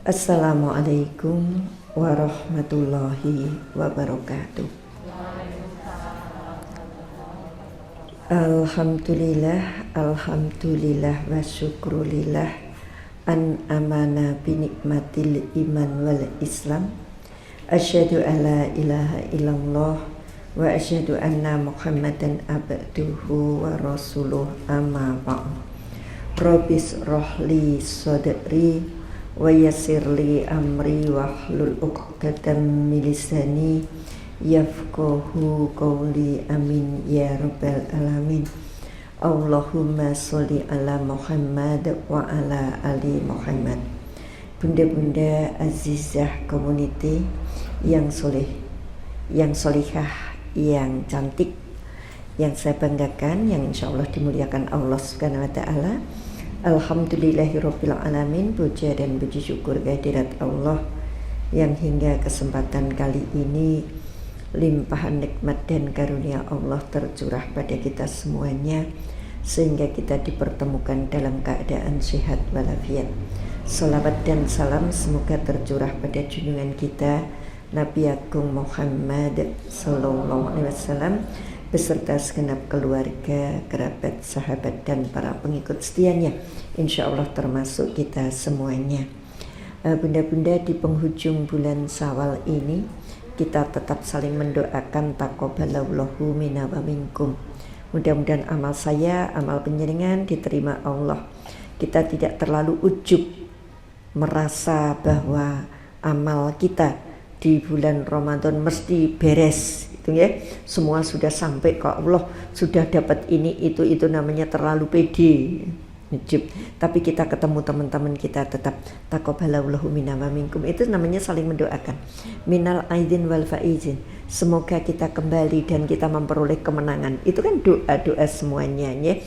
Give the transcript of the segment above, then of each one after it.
Assalamualaikum warahmatullahi wabarakatuh. Alhamdulillah wa syukrulillah an amana binikmatil iman wal islam. Asyhadu alla ilaha illallah wa asyhadu anna muhammadan abduhu wa rasuluh amma ba'd. Rabbis rohli sadri wa yassirli amri wahlul 'uqdatam min lisani yafqahu qawli amin ya rabbal alamin. Allahumma sholli ala Muhammad wa ala ali Muhammad. Bunda-bunda azizah community yang soleh, yang solihah, yang cantik, yang saya banggakan, yang insyaallah dimuliakan Allah Subhanahu wa taala. Alhamdulillahirabbil alamin. Puja dan puji syukur kehadirat Allah yang hingga kesempatan kali ini limpahan nikmat dan karunia Allah tercurah pada kita semuanya sehingga kita dipertemukan dalam keadaan sehat walafiat. Salawat dan salam semoga tercurah pada junjungan kita Nabi Agung Muhammad sallallahu alaihi wasallam beserta segenap keluarga, kerabat, sahabat dan para pengikut setianya, insya Allah termasuk kita semuanya. Bunda-bunda, di penghujung bulan Syawal ini kita tetap saling mendoakan taqabbalallahu minna wa minkum. Mudah-mudahan amal saya, amal penjenengan diterima Allah. Kita tidak terlalu ujub merasa bahwa amal kita di bulan Ramadan mesti beres gitu ya. Semua sudah sampai ke Allah, sudah dapat ini itu namanya terlalu pede. Ujub. Tapi kita ketemu teman-teman kita tetap taqabbalallahu minna wa minkum. Itu namanya saling mendoakan. Minal aidin wal faizin. Semoga kita kembali dan kita memperoleh kemenangan. Itu kan doa-doa semuanya ya.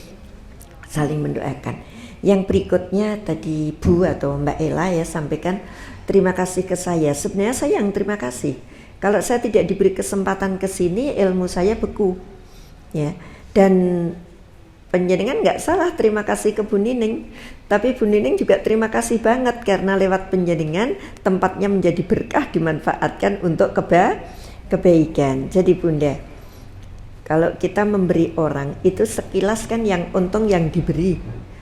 Saling mendoakan. Yang berikutnya tadi Bu atau Mbak Ella ya sampaikan terima kasih ke saya. Sebenarnya saya yang terima kasih. Kalau saya tidak diberi kesempatan ke sini, ilmu saya beku. Ya. Dan penjenengan nggak salah terima kasih ke Bu Nining. Tapi Bu Nining juga terima kasih banget karena lewat penjenengan tempatnya menjadi berkah, dimanfaatkan untuk kebaikan. Jadi Bunda, kalau kita memberi orang itu sekilas kan yang untung yang diberi.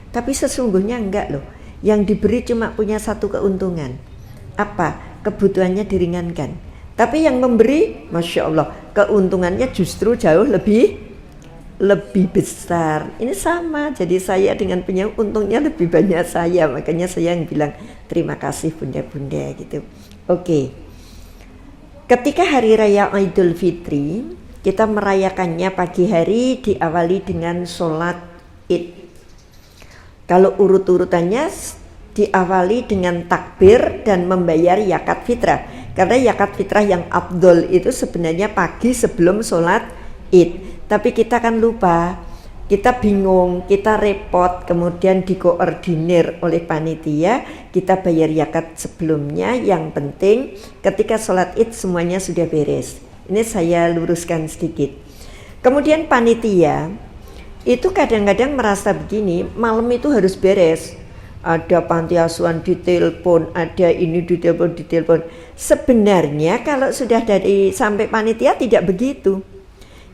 Tapi sesungguhnya enggak loh. Yang diberi cuma punya satu keuntungan. Apa? Kebutuhannya diringankan. Tapi yang memberi, Masya Allah, keuntungannya justru jauh lebih besar. Ini sama. Jadi saya dengan punya untungnya lebih banyak saya. Makanya saya yang bilang terima kasih bunda-bunda gitu. Oke. Ketika hari raya Idul Fitri, kita merayakannya pagi hari diawali dengan sholat Id. Kalau urut-urutannya diawali dengan takbir dan membayar zakat fitrah. Karena zakat fitrah yang afdol itu sebenarnya pagi sebelum sholat Id. Tapi kita kan lupa, kita bingung, kita repot, kemudian dikoordinir oleh panitia, kita bayar zakat sebelumnya. Yang penting ketika sholat Id semuanya sudah beres. Ini saya luruskan sedikit. Kemudian panitia itu kadang-kadang merasa begini, malam itu harus beres. Ada panti asuhan ditelepon, ada ini ditelepon. Sebenarnya kalau sudah dari sampai panitia tidak begitu.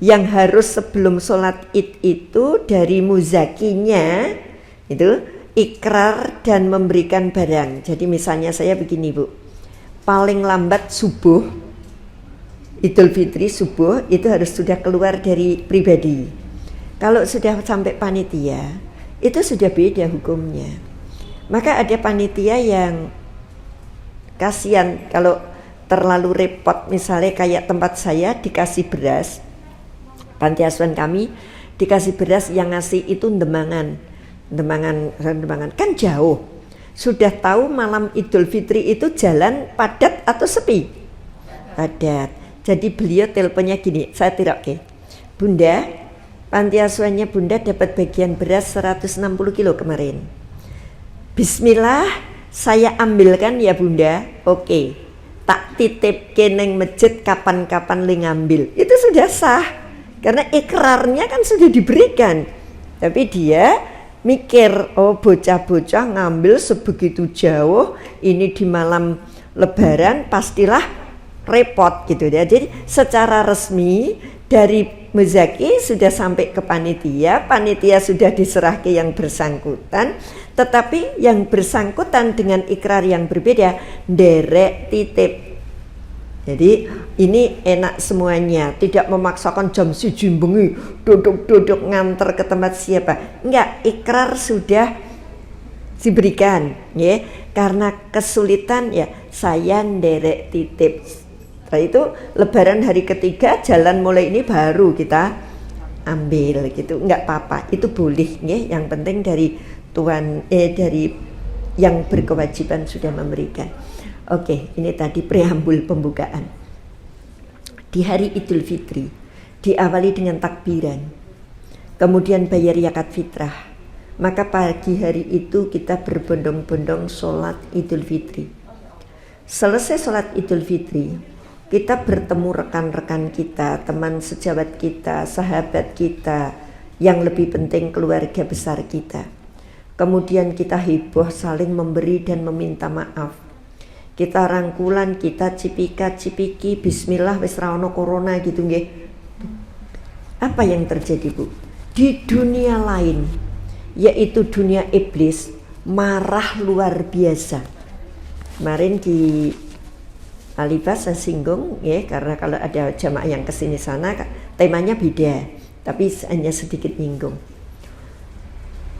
Yang harus sebelum sholat Id itu dari muzakinya itu ikrar dan memberikan barang. Jadi misalnya saya begini Bu, paling lambat subuh Idul Fitri subuh itu harus sudah keluar dari pribadi. Kalau sudah sampai panitia itu sudah beda hukumnya. Maka ada panitia yang kasihan kalau terlalu repot, misalnya kayak tempat saya dikasih beras, panti asuhan kami dikasih beras, yang ngasih itu Demangan kan jauh. Sudah tahu malam Idul Fitri itu jalan padat atau sepi? Padat. Jadi beliau teleponnya gini, saya tidak oke. Bunda, panti asuhannya Bunda dapat bagian beras 160 kilo kemarin. Bismillah, saya ambilkan ya Bunda. Oke. Tak titip keneng masjid kapan-kapan li ngambil. Itu sudah sah. Karena ikrarnya kan sudah diberikan. Tapi dia mikir, oh bocah-bocah ngambil sebegitu jauh ini di malam Lebaran pastilah repot gitu ya. Jadi secara resmi dari Muzaki sudah sampai ke panitia sudah diserah ke yang bersangkutan, tetapi yang bersangkutan dengan ikrar yang berbeda, nderek titip. Jadi ini enak semuanya, tidak memaksakan jam siji bengi duduk-duduk nganter ke tempat siapa. Enggak, ikrar sudah diberikan ya, karena kesulitan ya saya nderek titip. Setelah itu Lebaran hari ketiga jalan mulai ini baru kita ambil gitu, enggak apa-apa, itu boleh ya. Yang penting dari Tuhan dari yang berkewajiban sudah memberikan. Oke, ini tadi preambul pembukaan. Di hari Idul Fitri diawali dengan takbiran, kemudian bayar zakat fitrah. Maka pagi hari itu kita berbondong-bondong sholat Idul Fitri. Selesai sholat Idul Fitri, kita bertemu rekan-rekan kita, teman sejawat kita, sahabat kita, yang lebih penting keluarga besar kita. Kemudian kita heboh saling memberi dan meminta maaf. Kita rangkulan, kita cipika-cipiki, bismillah wis ra ono corona gitu nggih. Apa yang terjadi, Bu? Di dunia lain, yaitu dunia iblis, marah luar biasa. Kemarin di Alibas saya singgung ya, karena kalau ada jamaah yang kesini sana temanya beda, tapi hanya sedikit nyinggung.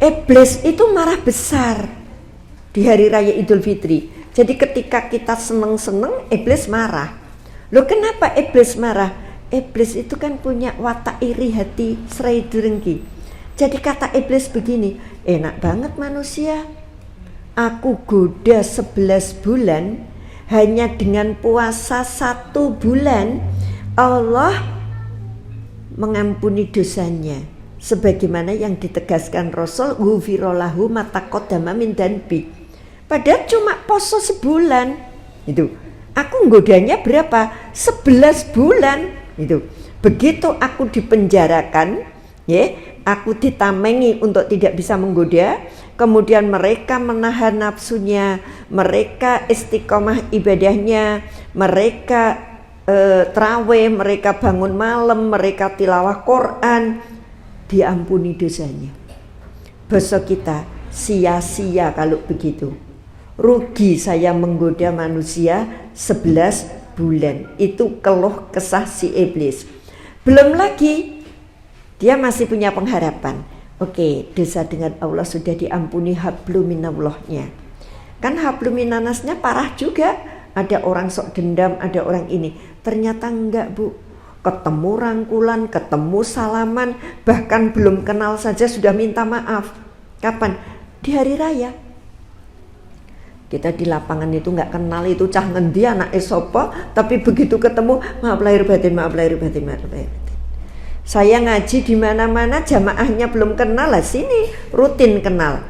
Iblis itu marah besar di hari raya Idul Fitri. Jadi ketika kita seneng-seneng, iblis marah. Loh kenapa iblis marah? Iblis itu kan punya watak iri hati serai dengki. Jadi kata iblis begini, enak banget manusia, aku goda 11 bulan, hanya dengan puasa 1 bulan Allah mengampuni dosanya, sebagaimana yang ditegaskan Rasul, ghufirallahu ma taqaddama min dzanbi. Padahal cuma poso sebulan itu, aku nggodanya berapa? 11 bulan itu. Begitu aku dipenjarakan ya, aku ditamengi untuk tidak bisa menggoda, kemudian mereka menahan nafsunya, mereka istiqomah ibadahnya, mereka terawih, mereka bangun malam, mereka tilawah Quran, diampuni dosanya. Besok kita sia-sia kalau begitu. Rugi saya menggoda manusia 11 bulan. Itu keluh kesah si iblis. Belum lagi dia masih punya pengharapan. Oke, dosa dengan Allah sudah diampuni, habluminallahnya. Kan habluminanasnya parah juga. Ada orang sok dendam, ada orang ini. Ternyata enggak, Bu. Ketemu rangkulan, ketemu salaman, bahkan belum kenal saja sudah minta maaf. Kapan? Di hari raya. Kita di lapangan itu nggak kenal itu cah ngendi anak sopo, tapi begitu ketemu maaf lahir batin, maaf lahir batin, maaf lahir batin. Saya ngaji di mana-mana jamaahnya belum kenal, lah sini rutin kenal.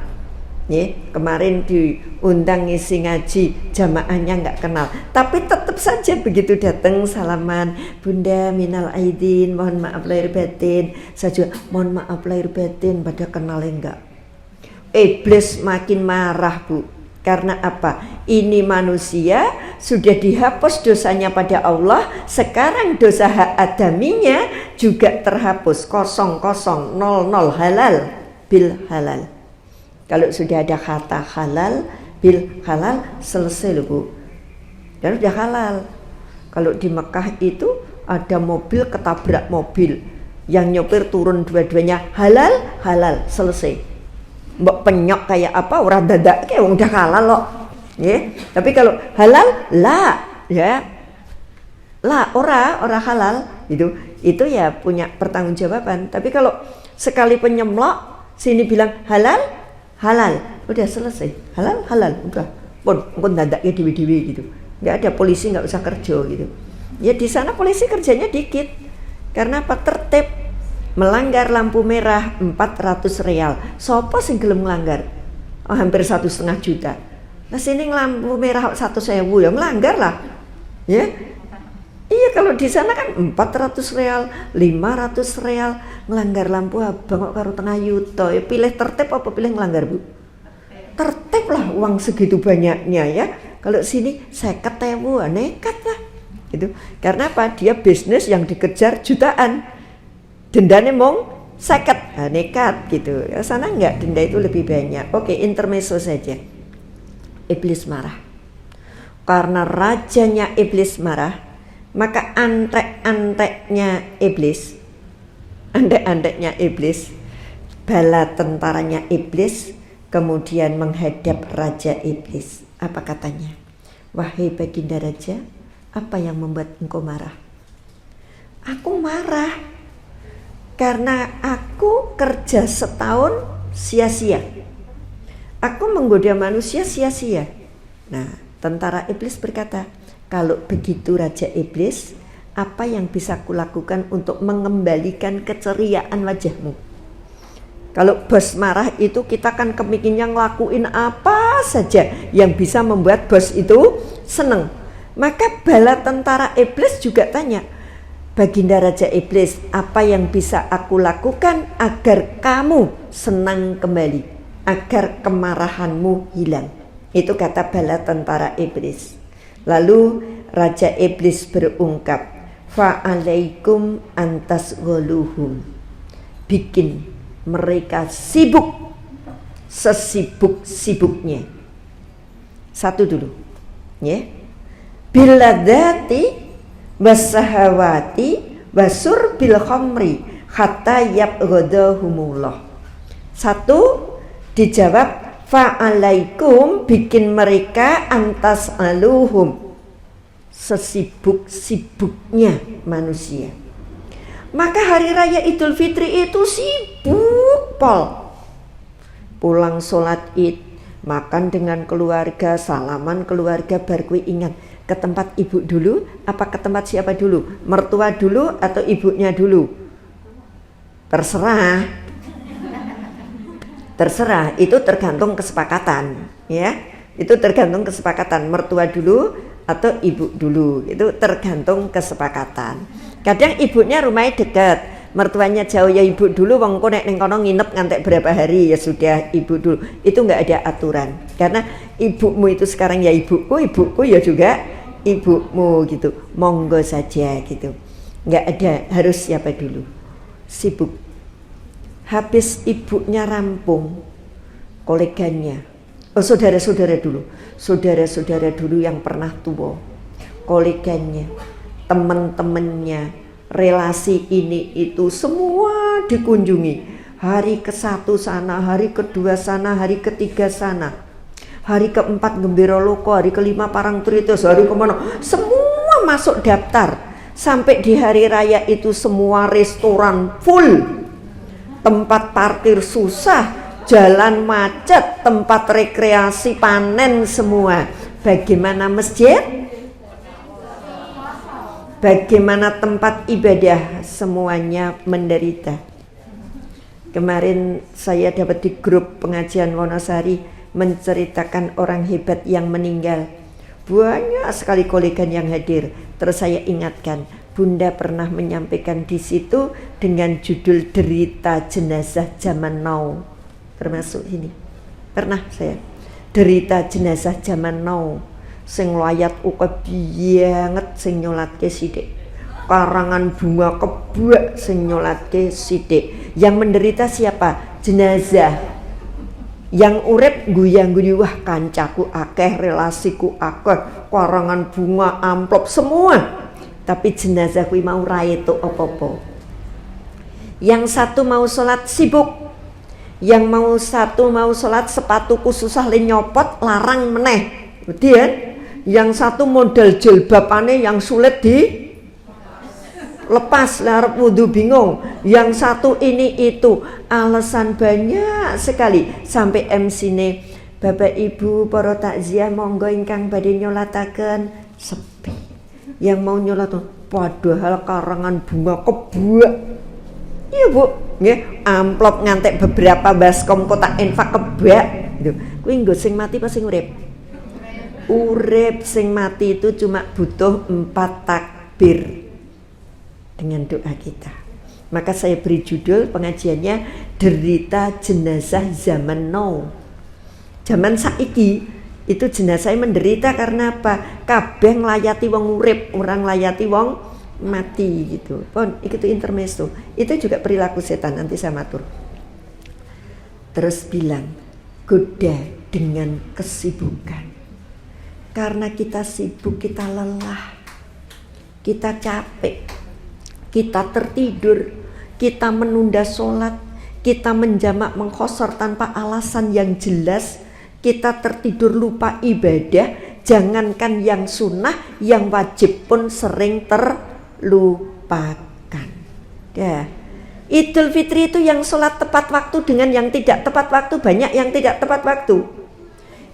Ya, kemarin diundang ngisi ngaji, jamaahnya nggak kenal, tapi tetap saja begitu datang salaman, Bunda minal aidin, mohon maaf lahir batin. Saya juga mohon maaf lahir batin, pada kenalnya enggak. Iblis makin marah, Bu. Karena apa? Ini manusia sudah dihapus dosanya pada Allah, sekarang dosa hak adaminya juga terhapus, 000 halal bil halal. Kalau sudah ada kata halal bil halal, selesai loh, Bu. Dan sudah halal. Kalau di Mekah itu ada mobil ketabrak mobil, yang nyopir turun dua-duanya, halal, selesai. Mbok penyok kayak apa orang dadak kayak udah halal loh ya. Tapi kalau halal lah ya, lah ora halal itu ya punya pertanggungjawaban. Tapi kalau sekali penyemlok sini bilang halal udah selesai, halal udah pun dadaknya dewi-dewi gitu. Nggak ada polisi, nggak usah kerja gitu ya. Di sana polisi kerjanya dikit karena apa? Tertib. Melanggar lampu merah 400 real. Sopo sing gelem nglanggar? Oh, hampir 1,5 juta. Nah sini lampu merah 1.000 ya melanggar lah. Ya. Iya kalau di sana kan 400 real, 500 real, ngelanggar lampu abang kok karo tengah yuto. Ya pilih tertib apa pilih ngelanggar, Bu? Tertib lah, uang segitu banyaknya ya. Kalau sini 50.000, nekat lah. Itu karena apa? Dia bisnis yang dikejar jutaan. Dendanya mong 50, nekat gitu. Ya, sana enggak, denda itu lebih banyak. Oke, intermezzo saja. Iblis marah. Karena rajanya iblis marah, maka antek-anteknya iblis, bala tentaranya iblis, kemudian menghadap raja iblis. Apa katanya? Wahai baginda raja, apa yang membuat engkau marah? Aku marah karena aku kerja setahun sia-sia. Aku menggoda manusia sia-sia. Nah, tentara iblis berkata, kalau begitu Raja Iblis, apa yang bisa kulakukan untuk mengembalikan keceriaan wajahmu? Kalau bos marah itu kita kan kepinginnya ngelakuin apa saja yang bisa membuat bos itu seneng. Maka bala tentara iblis juga tanya, Baginda Raja Iblis, apa yang bisa aku lakukan agar kamu senang kembali, agar kemarahanmu hilang? Itu kata bala tentara iblis. Lalu Raja Iblis berungkap, fa'alaikum antas goluhum, bikin mereka sibuk sesibuk-sibuknya. Satu dulu ya, biladati wasahawati wasur bil khamri hatta yabghadahumullah. Satu dijawab, fa'alaikum, bikin mereka antas aluhum, sesibuk-sibuknya manusia. Maka hari raya Idul Fitri itu sibuk pol. Pulang sholat id, makan dengan keluarga, salaman keluarga, baru ingat ke tempat ibu dulu, apa ke tempat siapa dulu? Mertua dulu atau ibunya dulu? Terserah, itu tergantung kesepakatan ya. Itu tergantung kesepakatan, mertua dulu atau ibu dulu, itu tergantung kesepakatan. Kadang ibunya rumahnya dekat, mertuanya jauh, ya ibu dulu, wong kok nek ning kono nginep ngantek berapa hari, ya sudah ibu dulu. Itu enggak ada aturan. Karena ibumu itu sekarang ya ibuku ya juga ibumu gitu. Monggo saja gitu. Enggak ada harus siapa dulu. Sibuk. Habis ibunya rampung, koleganya, saudara-saudara dulu yang pernah tua, koleganya, teman-temannya, relasi ini itu semua dikunjungi. Hari ke-1 sana, hari ke-2 sana, hari ke-3 sana, hari ke-4 Gembira Loko, hari ke-5 Parang Tritis, hari kemana, semua masuk daftar. Sampai di hari raya itu semua restoran full, tempat parkir susah, jalan macet, tempat rekreasi panen semua. Bagaimana masjid? Bagaimana tempat ibadah? Semuanya menderita. Kemarin saya dapat di grup pengajian Wonosari menceritakan orang hebat yang meninggal. Banyak sekali kolega yang hadir. Terus saya ingatkan, Bunda pernah menyampaikan di situ dengan judul derita jenazah zaman now, termasuk ini. Pernah saya derita jenazah zaman now, sing layat uga banget sing nyolatke sithik. Karangan bunga kebak sing nyolatke sithik. Yang menderita siapa? Jenazah. Yang urip guyang-guyu, wah kancaku akeh, relasiku akeh, karangan bunga, amplop semua. Tapi jenazah kuwi mau ra etuk apa-apa. Yang satu mau sholat sibuk, yang satu mau sholat sepatuku susah le nyopot, larang meneh. Kemudian yang satu modal jilbabane yang sulit di lepas, arep wudu bingung. Yang satu ini itu, alasan banyak sekali. Sampai MC-ne, Bapak Ibu para takziah monggo ingkang badhe nyolataken, sepi. Yang mau nyolat padahal karangan bunga kebak. Iya Bu, nggih, amplop ngantek beberapa baskom kotak infak kebak gitu. Kuwi nggo sing mati apa sing urip? Urip. Sing mati itu cuma butuh 4 takbir. dengan doa kita. Maka saya beri judul pengajiannya Derita Jenazah Zaman Now. Zaman saiki itu jenazah menderita karena apa? Kabeh nglayati wong urip, orang nglayati wong mati gitu. Pon, itu intermezzo. Itu juga perilaku setan, nanti saya matur. Terus bilang, goda dengan kesibukan. Karena kita sibuk, kita lelah, kita capek, kita tertidur, kita menunda sholat, kita menjamak mengkhosor tanpa alasan yang jelas, kita tertidur lupa ibadah, jangankan yang sunnah, yang wajib pun sering terlupakan. Ya. Idul Fitri itu yang sholat tepat waktu dengan yang tidak tepat waktu, banyak yang tidak tepat waktu.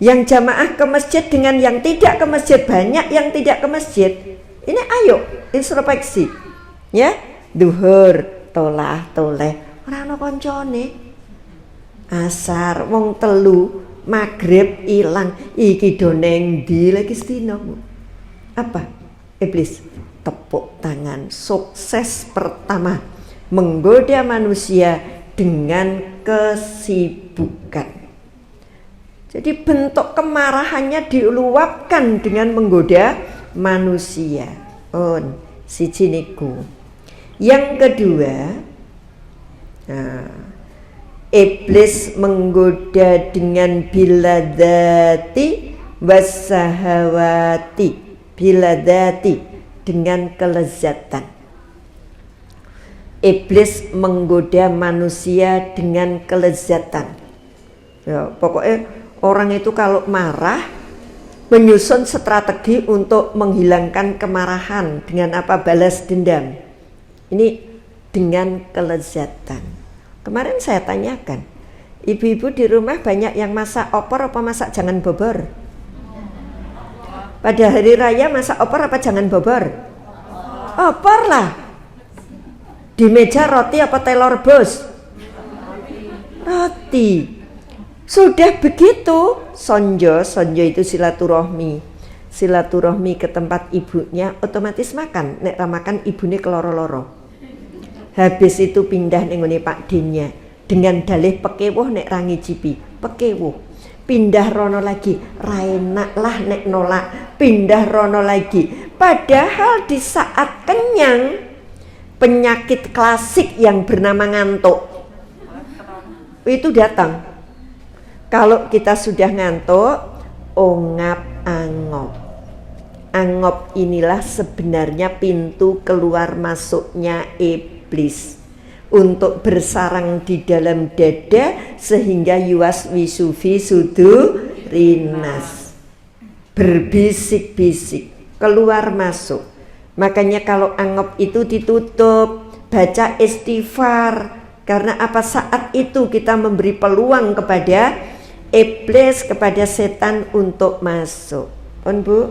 Yang jamaah ke masjid dengan yang tidak ke masjid, banyak yang tidak ke masjid. Ini ayo introspeksi, ya. Duhur tolah toleh ora ana koncone. Asar wong telu, magrib ilang, iki do neng ndi lagi sedina. Apa? Iblis tepuk tangan, sukses pertama menggoda manusia dengan kesibukan. Jadi bentuk kemarahannya diluapkan dengan menggoda manusia. Siji niku. Yang kedua, iblis menggoda dengan biladati wasahawati. Biladati dengan kelezatan. Iblis menggoda manusia dengan kelezatan. Ya, pokoknya orang itu kalau marah menyusun strategi untuk menghilangkan kemarahan dengan apa? Balas dendam. Ini dengan kelezatan. Kemarin saya tanyakan, ibu-ibu di rumah banyak yang masak opor apa masak jangan bobor? Pada hari raya masak opor apa jangan bobor? Opor lah. Di meja roti apa telur rebus? Roti. Sudah begitu, sonjo itu silaturahmi ke tempat ibunya, otomatis makan. Nek makan ibune keloro-loro. Habis itu pindah nengone Pak Dinnya dengan dalih pekewuh nek rangi cipi, pekewuh. Pindah rono lagi, ra enak lah nek nolak. Pindah rono lagi. Padahal di saat kenyang, penyakit klasik yang bernama ngantuk itu datang. Kalau kita sudah ngantuk, ongap-angop. Angop inilah sebenarnya pintu keluar masuknya iblis untuk bersarang di dalam dada sehingga yuwaswisufi sudurinas. Berbisik-bisik, keluar masuk. Makanya kalau angop itu ditutup, baca istighfar. Karena apa? Saat itu kita memberi peluang kepada iblis, kepada setan untuk masuk. Pun Bu,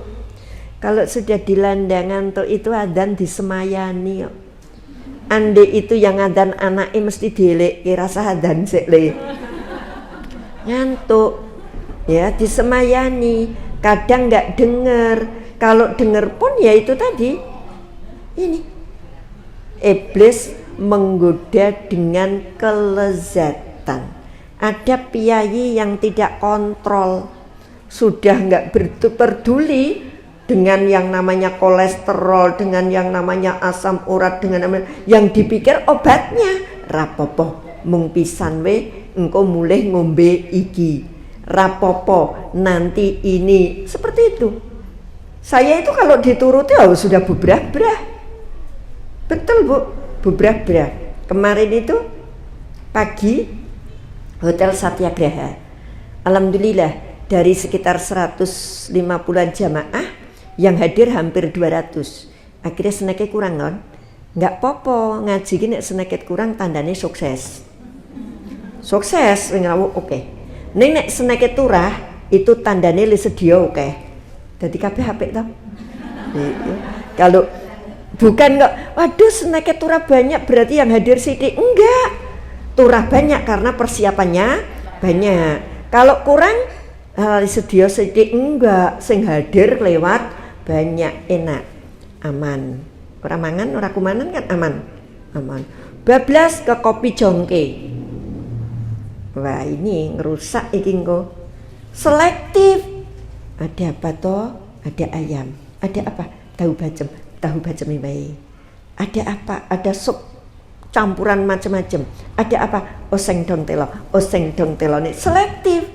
kalau sudah dilanda ngantuk itu adzan disemayani. Ande itu yang adzan anaknya mesti dilek, rasa adzan sik le. Ngantuk, ya disemayani. Kadang nggak dengar. Kalau dengar pun ya itu tadi. Ini iblis menggoda dengan kelezatan. Ada piyayi yang tidak kontrol, sudah nggak peduli dengan yang namanya kolesterol, dengan yang namanya asam urat, dengan yang dipikir obatnya rapopo mung pisan we engko mulih ngombe iki, rapopo nanti ini, seperti itu. Saya itu kalau dituruti sudah bubrah-brah. Betul Bu, bubrah-brah. Kemarin itu pagi Hotel Satyagraha, alhamdulillah dari sekitar 150-an jamaah yang hadir hampir 200. Akhirnya seneknya kurang kan? Nggak popo ngaji gini seneket kurang tandanya sukses. Sukses oke. Nek seneket turah itu tandanya li sedia oke. Jadi kabeh apik toh. Kalau bukan kok, waduh seneket turah banyak berarti yang hadir sithik. Enggak. Turah banyak karena persiapannya banyak. Kalau kurang sedia sedikit enggak, sing hadir lewat banyak, enak, aman. Ora mangan, ora kumanan kan aman. Aman. Bablas ke kopi jongke. Wah, ini ngerusak iki engko. Selektif. Ada apa toh? Ada ayam. Ada apa? Tahu bacem bae. Ada apa? Ada sup campuran macam-macam. Ada apa? Oseng dong telo nih selektif.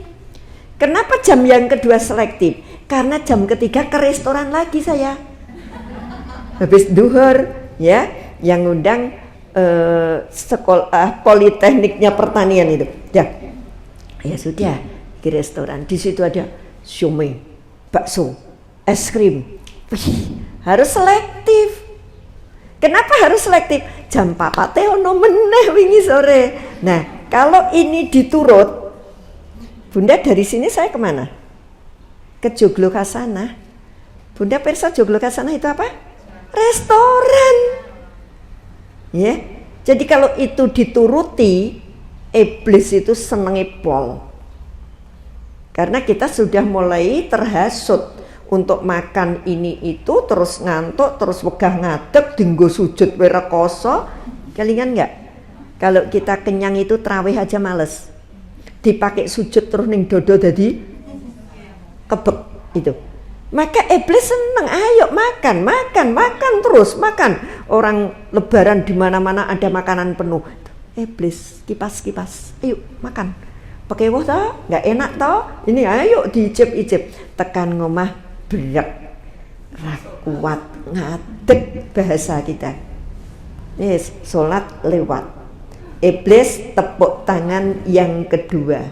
Kenapa jam yang kedua selektif? Karena jam ketiga ke restoran lagi saya. Habis duhur ya, yang ngundang sekolah politekniknya pertanian itu. Ya sudah di restoran. Di situ ada siomay, bakso, es krim. Wih, harus selektif. Kenapa harus selektif? Jam 4 ono meneh wingi sore. Nah, kalau ini diturut, Bunda dari sini saya kemana? Ke Joglo Kasana. Bunda persa Joglo Kasana itu apa? Restoran. Ya. Jadi kalau itu dituruti, iblis itu senengi pol. Karena kita sudah mulai terhasut untuk makan ini itu, terus ngantuk, terus wegah ngadeg, dinggo sujud werekoso. Kelingan enggak? Kalau kita kenyang itu traweh aja males. Dipakai sujud terus ning dodo dadi kebek itu. Maka iblis seneng, ayo makan terus makan. Orang lebaran di mana-mana ada makanan penuh. Iblis kipas, ayo makan. Pakai woh toh, nggak enak toh. Ini ayo diicip-icip. Tekan ngomah berak, kuat ngadeg bahasa kita. Yes, sholat lewat. Iblis tepuk tangan yang kedua.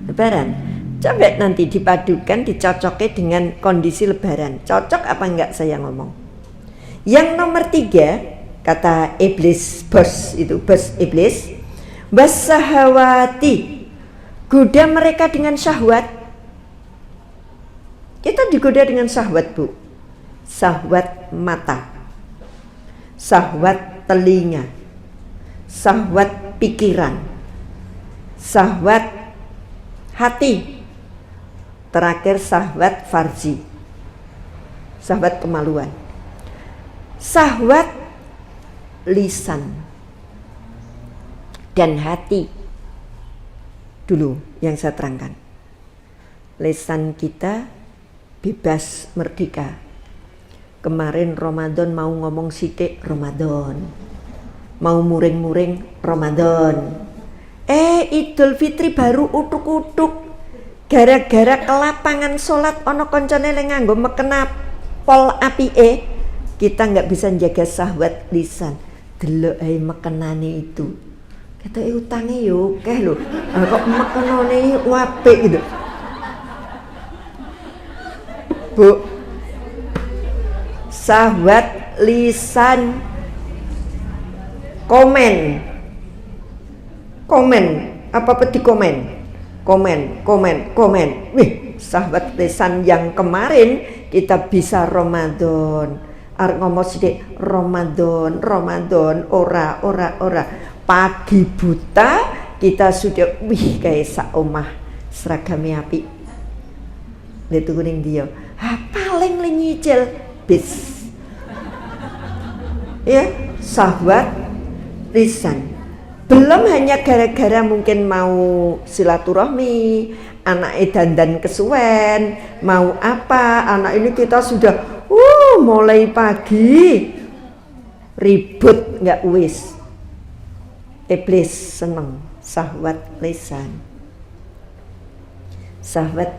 Lebaran. Coba nanti dipadukan, dicocokkan dengan kondisi lebaran. Cocok apa enggak saya ngomong? Yang nomor 3, kata iblis, bos iblis, wasahawati, goda mereka dengan syahwat. Kita digoda dengan syahwat, Bu. Syahwat mata, syahwat telinga, syahwat pikiran, syahwat hati, terakhir syahwat farji, syahwat kemaluan, syahwat lisan dan hati. Dulu yang saya terangkan, lisan kita bebas merdeka. Kemarin Ramadan mau ngomong sithik Ramadan, mau muring-muring Ramadan. Idul Fitri baru utuk-utuk. Gara-gara kelapangan sholat ono koncone le nganggo mekena pol apike, kita nggak bisa jaga syahwat lisan. Delok ae mekenane itu. Kata utange yo akeh lho. Kok mekenane apik gitu. Bu, syahwat lisan komen apa peti komen. Wih, syahwat lisan yang kemarin kita bisa Ramadan. Arep ngomong sithik Ramadan, ora. Pagi buta kita sudah kayak sak omah seragame apik. Litu kuning dia. Paling nyicil bis. Ya, syahwat lisan. Belum hanya gara-gara mungkin mau silaturahmi, anak dandan kesuwen, mau apa, anak ini kita sudah mulai pagi ribut nggak wis. Iblis seneng syahwat lisan. Syahwat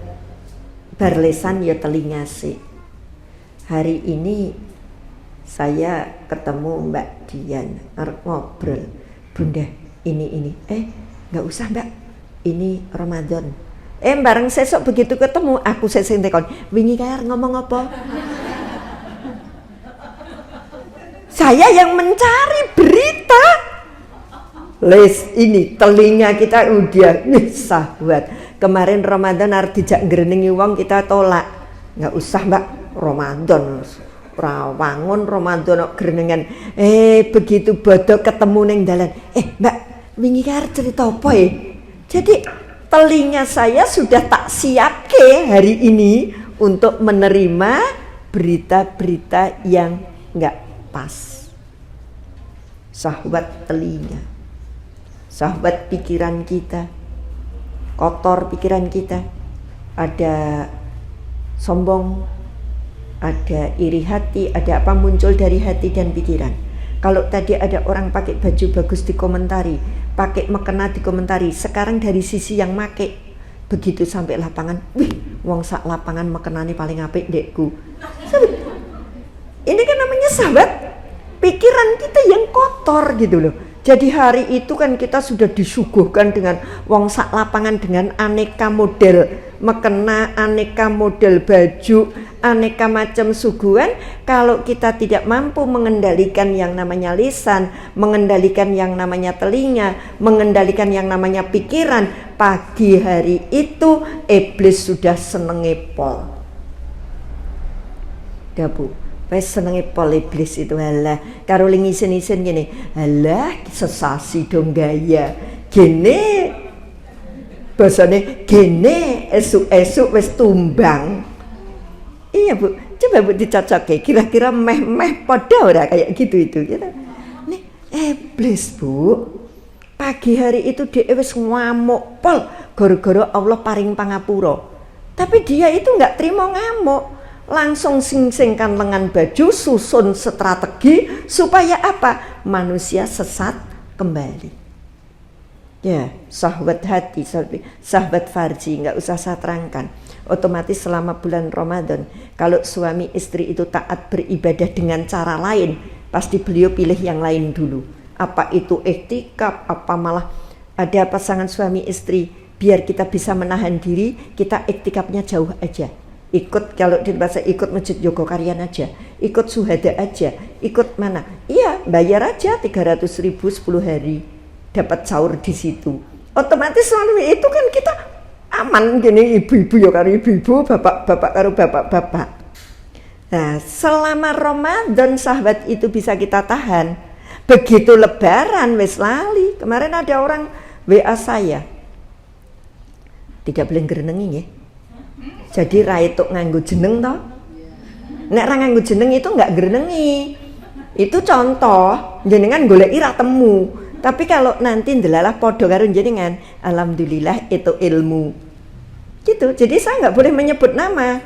berlisan ya telinga sih. Hari ini saya ketemu Mbak Dian, ngobrol. Bunda, ini. Nggak usah Mbak, ini Ramadan. Bareng sesok begitu ketemu, aku sesek tekon, wingi kae ngomong apa? Saya yang mencari berita. Ini telinga kita udah syahwat. Kemarin Ramadan arep dijak ngreningi wong kita tolak. Nggak usah Mbak, Ramadan. Rawangun Ramadan kok grenengan. Begitu bodoh ketemu ning dalan. Mbak, wingi arep cerita apa ya? Jadi telinga saya sudah tak siapke hari ini untuk menerima berita-berita yang nggak pas. Syahwat telinga, syahwat pikiran kita, kotor pikiran kita, ada sombong, ada iri hati, ada apa muncul dari hati dan pikiran. Kalau tadi ada orang pakai baju bagus dikomentari, pakai mekena dikomentari, sekarang dari sisi yang make, begitu sampai lapangan, wih, wong sak lapangan mekenane paling apik dekku. Ini kan namanya sahabat, pikiran kita yang kotor gitu loh. Jadi hari itu kan kita sudah disuguhkan dengan wong sak lapangan dengan aneka model mekena, aneka model baju, aneka macam suguhan. Kalau kita tidak mampu mengendalikan yang namanya lisan, mengendalikan yang namanya telinga, mengendalikan yang namanya pikiran, pagi hari itu iblis sudah senenge pol. Dabu wes senenge pol iblis itu, halah karo isin-isin gini, halah sesasi dong gaya gini bahasane gini esuk-esuk wes tumbang. Iya Bu, coba Bu dicocoke kira-kira meh-meh podo ora kayak gitu itu gitu. Nih iblis Bu, pagi hari itu dia wes ngamuk pol gara-gara Allah paring pangapura, tapi dia itu nggak terima ngamuk, langsung sing-singkan lengan baju, susun strategi supaya apa? Manusia sesat kembali. Ya, syahwat hati, syahwat farji, nggak usah saya terangkan. Otomatis selama bulan Ramadan, kalau suami istri itu taat beribadah dengan cara lain, pasti beliau pilih yang lain dulu. Apa itu iktikaf, apa malah ada pasangan suami istri, biar kita bisa menahan diri, kita iktikafnya jauh aja. Ikut, kalau di bahasa ikut masjid Jogokarian aja, ikut suhada aja, ikut mana? Iya, bayar aja 300.000 10 hari, dapat sahur di situ. Otomatis selalu itu kan kita aman gini, ibu-ibu ya karo ibu-ibu, bapak-bapak karo bapak-bapak. Nah, selama Ramadan sahabat itu bisa kita tahan. Begitu lebaran wes lali. Kemarin ada orang WA saya, tidak boleh ngerenengi ya. Jadi ra itu nganggo jeneng toh. Nek ra nganggo jeneng itu enggak ngrenengi. Itu contoh jenengan goleki ra temu. Tapi kalau nanti ndelalah padha karo jenengan, alhamdulillah itu ilmu. Gitu. Jadi saya enggak boleh menyebut nama.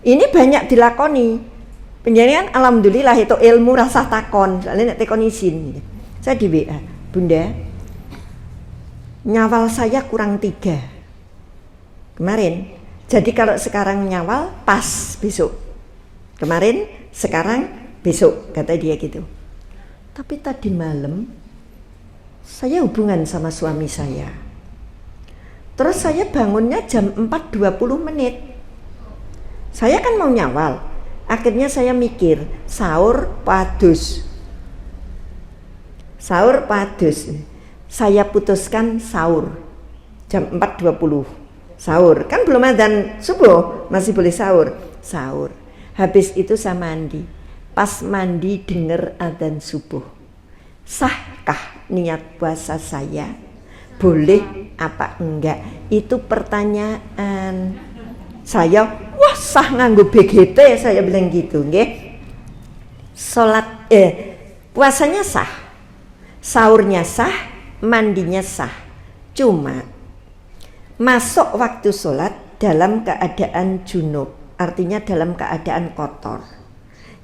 Ini banyak dilakoni. Penjenengan alhamdulillah itu ilmu rasa takon. Soalnya nek tekon izin. Saya di WA, Bunda, nyawal saya kurang 3 kemarin. Jadi kalau sekarang nyawal pas besok. Kemarin, sekarang, besok, kata dia gitu. Tapi tadi malam saya hubungan sama suami saya. Terus saya bangunnya jam 4.20. Saya kan mau nyawal. Akhirnya saya mikir, sahur padus. Sahur padus. Saya putuskan sahur jam 4.20. Sahur, kan belum adzan subuh, masih boleh sahur. Sahur. Habis itu saya mandi. Pas mandi denger adzan subuh. Sahkah niat puasa saya? Boleh apa enggak? Itu pertanyaan. Saya, wah sah nganggo BGT, saya bilang gitu, nggih. Salat puasanya sah. Sahurnya sah, mandinya sah. Cuma masuk waktu sholat dalam keadaan junub, artinya dalam keadaan kotor.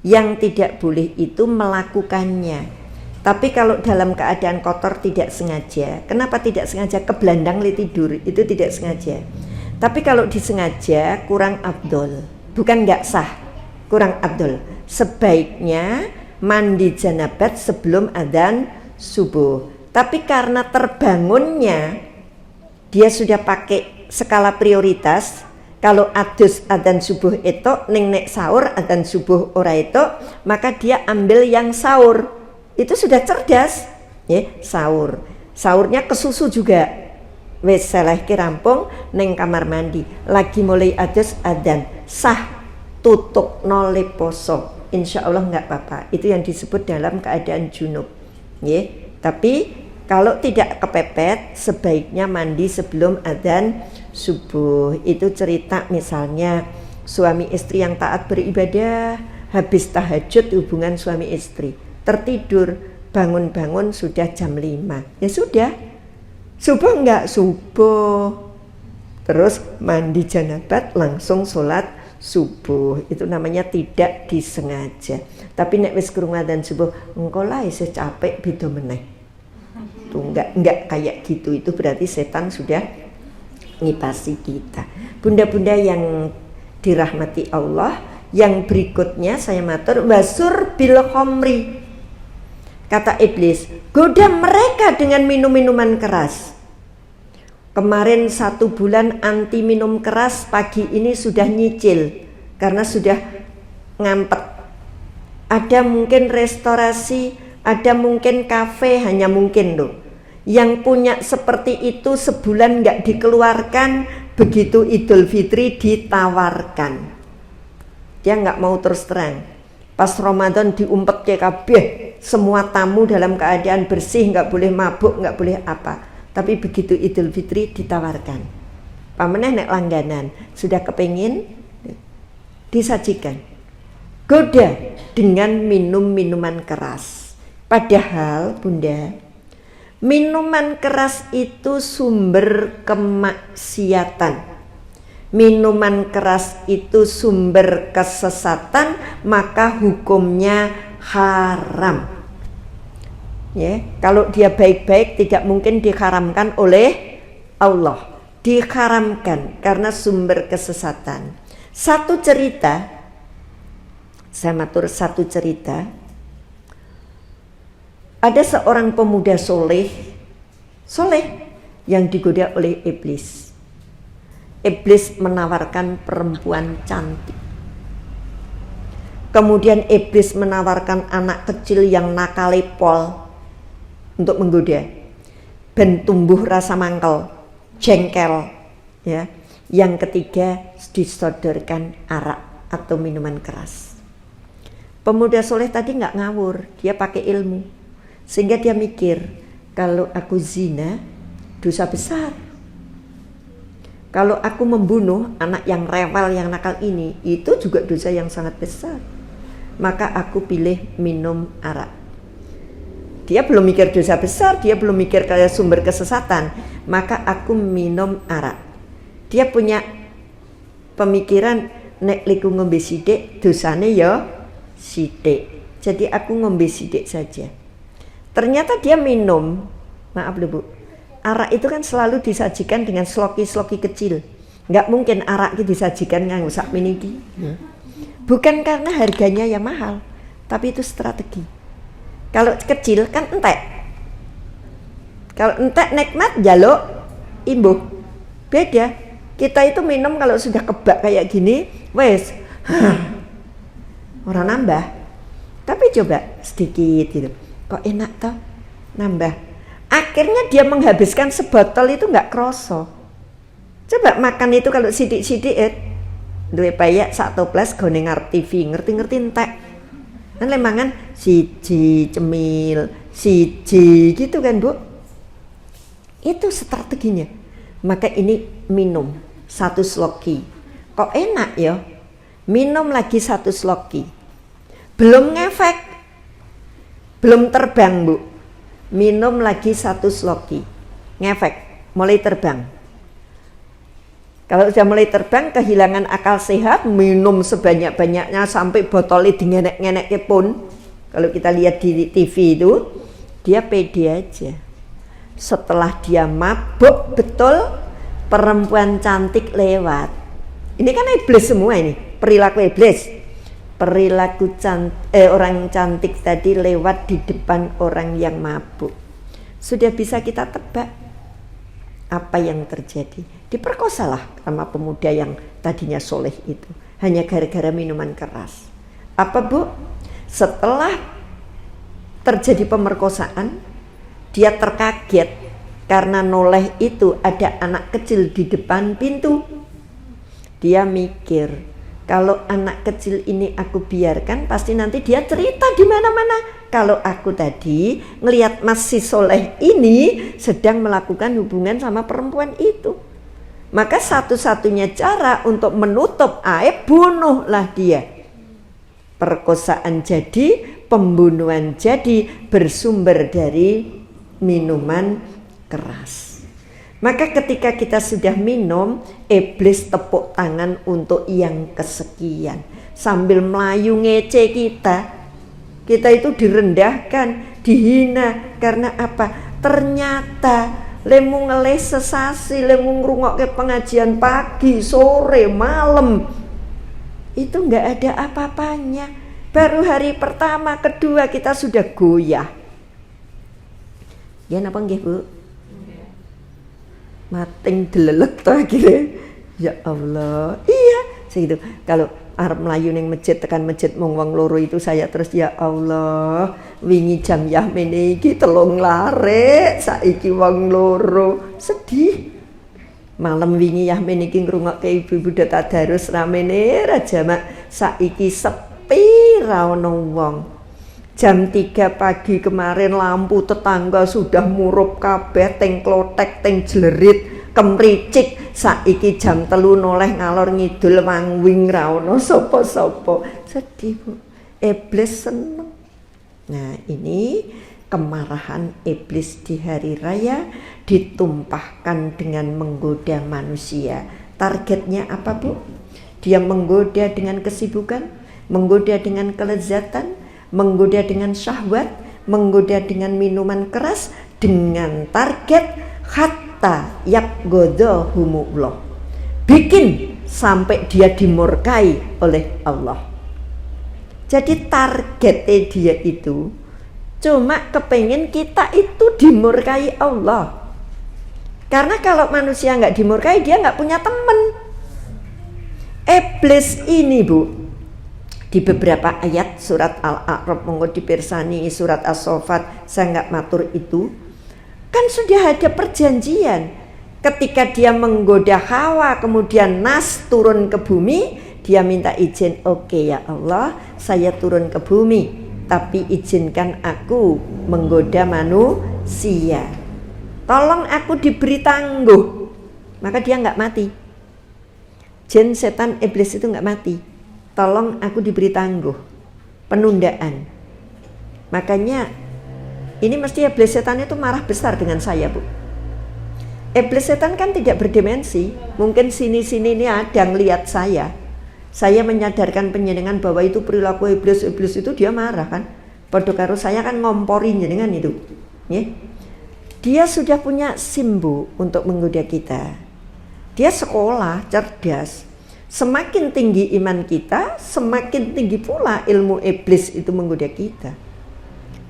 Yang tidak boleh itu melakukannya. Tapi kalau dalam keadaan kotor tidak sengaja, kenapa tidak sengaja? Kebelandang li tidur, itu tidak sengaja. Tapi kalau disengaja kurang afdol, bukan nggak sah, kurang afdol. Sebaiknya mandi janabat sebelum adzan subuh. Tapi karena terbangunnya dia sudah pakai skala prioritas. Kalau adus adzan subuh itu nek sahur adzan subuh ora itu, maka dia ambil yang sahur. Itu sudah cerdas ya, sahur. Sahurnya kesusu juga. Wes selehke rampung neng kamar mandi. Lagi mulai adus adzan sah, tutup nole poso. Insya Allah nggak apa-apa. Itu yang disebut dalam keadaan junub. Ya, tapi kalau tidak kepepet, sebaiknya mandi sebelum adzan subuh. Itu cerita misalnya suami istri yang taat beribadah, habis tahajud hubungan suami istri, tertidur, bangun-bangun sudah jam 5. Ya sudah, subuh enggak? Subuh. Terus mandi janabat, langsung sholat subuh. Itu namanya tidak disengaja. Tapi nek wis krungu adzan subuh, engko lah isih capek beda meneh. Tuh enggak kayak gitu. Itu berarti setan sudah ngipasi kita. Bunda-bunda yang dirahmati Allah, yang berikutnya saya matur, wasur bil khamri. Kata iblis, goda mereka dengan minum-minuman keras. Kemarin 1 bulan anti minum keras, pagi ini sudah nyicil karena sudah ngampet. Ada mungkin restorasi, ada mungkin kafe, hanya mungkin loh. Yang punya seperti itu sebulan nggak dikeluarkan, begitu Idul Fitri ditawarkan. Dia nggak mau terus terang. Pas Ramadan diumpet ke kabeh, semua tamu dalam keadaan bersih, nggak boleh mabuk, nggak boleh apa. Tapi begitu Idul Fitri ditawarkan. Pameneh nek langganan, sudah kepengin disajikan. Goda dengan minum-minuman keras. Padahal Bunda, minuman keras itu sumber kemaksiatan. Minuman keras itu sumber kesesatan, maka hukumnya haram. Ya, kalau dia baik-baik tidak mungkin diharamkan oleh Allah. Diharamkan karena sumber kesesatan. Satu cerita, saya matur satu cerita. Ada seorang pemuda soleh yang digoda oleh iblis. Iblis menawarkan perempuan cantik. Kemudian iblis menawarkan anak kecil yang nakale pol untuk menggoda. Ben tumbuh rasa mangkel, jengkel, ya. Yang ketiga disodorkan arak atau minuman keras. Pemuda soleh tadi nggak ngawur, dia pakai ilmu, sehingga dia mikir, kalau aku zina dosa besar. Kalau aku membunuh anak yang rewel, yang nakal ini, itu juga dosa yang sangat besar. Maka aku pilih minum arak. Dia belum mikir dosa besar, dia belum mikir kayak sumber kesesatan. Maka aku minum arak. Dia punya pemikiran, nek liku ngombe sidik, dosane ya sidik. Jadi aku ngombe sidik saja. Ternyata dia minum, maaf loh Bu, arak itu kan selalu disajikan dengan sloki-sloki kecil. Nggak mungkin arak itu disajikan nganggo sak miniki. Bukan karena harganya yang mahal, tapi itu strategi. Kalau kecil kan entek. Kalau entek nikmat jaluk imbuh. Beda. Kita itu minum kalau sudah kebak kayak gini, wes orang nambah. Tapi coba sedikit gitu. Kok enak toh? Nambah. Akhirnya dia menghabiskan sebotol itu nggak kroso. Coba makan itu kalau sidik-sidik duwe payak sak toples gone ngarep TV, ngerti-ngerti entek. Kan lemangan siji cemil, siji gitu kan Bu. Itu strateginya. Maka ini minum 1 sloki. Kok enak ya? Minum lagi 1 sloki. Belum ngefek. Belum terbang Bu. Minum lagi 1 sloki, ngefek, mulai terbang. Kalau sudah mulai terbang, kehilangan akal sehat, minum sebanyak-banyaknya sampai botolnya dingenek-ngenek pun. Kalau kita lihat di TV itu, dia pede aja. Setelah dia mabuk betul, perempuan cantik lewat. Ini kan iblis semua ini, perilaku iblis. Perilaku orang cantik tadi lewat di depan orang yang mabuk. Sudah bisa kita tebak apa yang terjadi. Diperkosalah sama pemuda yang tadinya soleh itu, hanya gara-gara minuman keras. Apa Bu? Setelah terjadi pemerkosaan, dia terkaget karena noleh itu ada anak kecil di depan pintu. Dia mikir, kalau anak kecil ini aku biarkan, pasti nanti dia cerita di mana-mana. Kalau aku tadi ngelihat Mas si soleh ini sedang melakukan hubungan sama perempuan itu, maka satu-satunya cara untuk menutup aib, bunuhlah dia. perkosaan jadi, pembunuhan jadi, bersumber dari minuman keras. Maka ketika kita sudah minum, iblis tepuk tangan untuk yang kesekian. Sambil melayu ngece kita itu direndahkan, dihina. Karena apa? Ternyata lemu ngelih sesasi, lemu ngrungokke pengajian pagi, sore, malam, itu nggak ada apa-apanya. Baru hari pertama, kedua kita sudah goyah. Ya napa nggih, Bu? Mating delelek to akhirnya. Ya Allah. Iya, segitu. Kalau arep mlayu ning masjid, tekan masjid mung wong loro itu saya terus ya Allah, wingi jam yahmene iki 3 lare, saiki wong loro. Sedih. Malam wingi yahmene iki ngrungokke ibu-ibu tadarus ramene ra jamak, saiki sepi ra ono wong. Jam 3 pagi kemarin lampu tetangga sudah murup kabeh, teng klotek, teng jlerit, kemricik. Saiki jam 3 noleh ngalor ngidul wangwing ra ono sapa-sapa. Sedih, Bu. Iblis seneng. Nah, ini kemarahan iblis di hari raya ditumpahkan dengan menggoda manusia. Targetnya apa, Bu? Dia menggoda dengan kesibukan, menggoda dengan kelezatan, menggoda dengan syahwat, menggoda dengan minuman keras, dengan target hatta yabghadahumullah, bikin sampai dia dimurkai oleh Allah. Jadi targetnya dia itu cuma kepengen kita itu dimurkai Allah. Karena kalau manusia nggak dimurkai, dia nggak punya teman. Iblis ini, Bu, di beberapa ayat surat Al-A'raf, monggo dipirsani, surat As-Saffat, saya nggak matur itu, kan sudah ada perjanjian. Ketika dia menggoda Hawa, kemudian Nas turun ke bumi, dia minta izin, oke ya Allah, saya turun ke bumi, tapi izinkan aku menggoda manusia. Tolong aku diberi tangguh. Maka dia nggak mati. Jin, setan, iblis itu nggak mati. Tolong aku diberi tangguh, penundaan. Makanya ini mesti iblis setan itu marah besar dengan saya, Bu. Iblis setan kan tidak berdimensi. Mungkin sini-sini ini ada ngelihat saya menyadarkan penjenengan bahwa itu perilaku iblis itu, dia marah kan. Padha karo saya kan ngomporin jenengan itu, ya. Dia sudah punya simbo untuk menggoda kita. Dia sekolah, cerdas. Semakin tinggi iman kita, semakin tinggi pula ilmu iblis itu menggoda kita.